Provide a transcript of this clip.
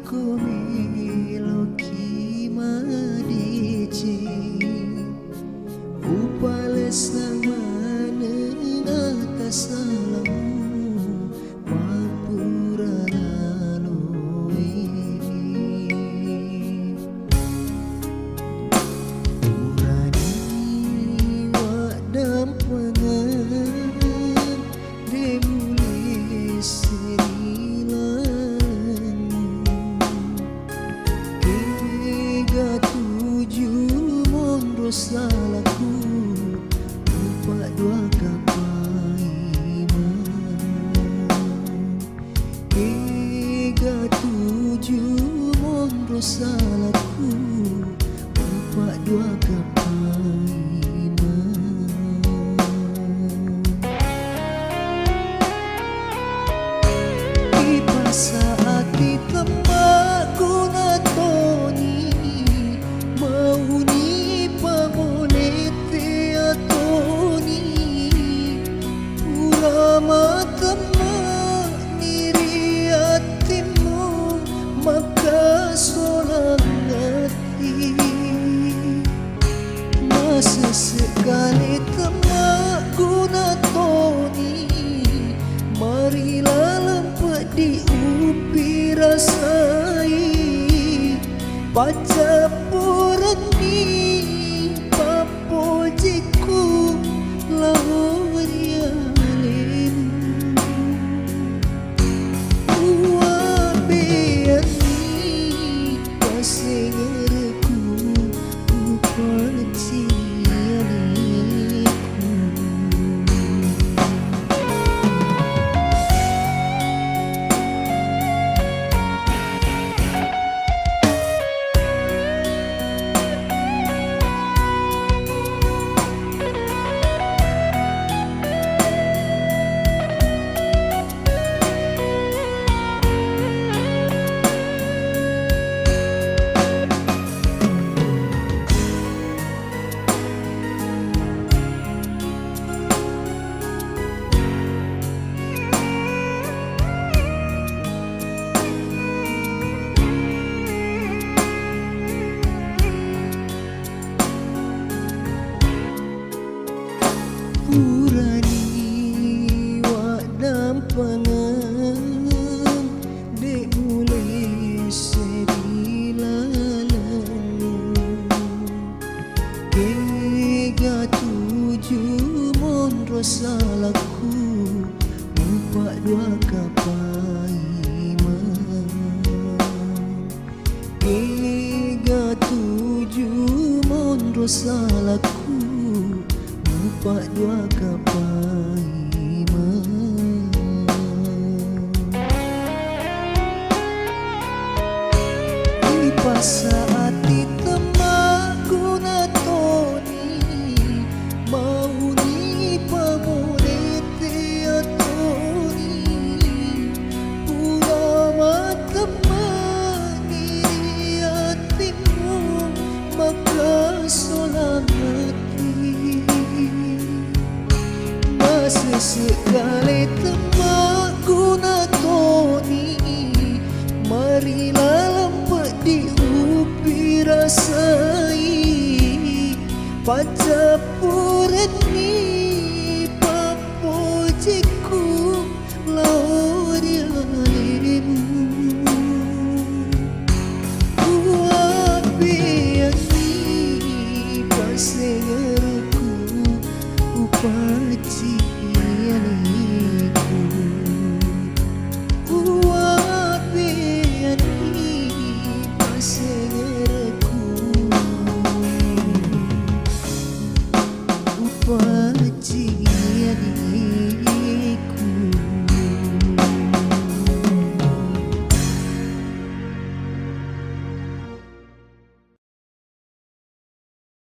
Kumiloki madici upale samana atas salamu mapura lalui urani wadam pangan demulis salahku lupa dua kapaiman 37 mondro salahku lupa dua kapaiman di saat di tembaku natoni mauni maka solang hati masa sekali temak guna toni marilah lempet diupi rasai baca purani papojiku lahuria urani wadam pangan dek mulai sedilalan 37 mondro salahku lupa dua kapaiman 37 mondro salahku lupa dua kapaiman di saat di temak guna toni mauni pamonete atoni ulama temani hatimu maka solang hati sesekali temak guna toni marilah lempet diupi rasai baca purani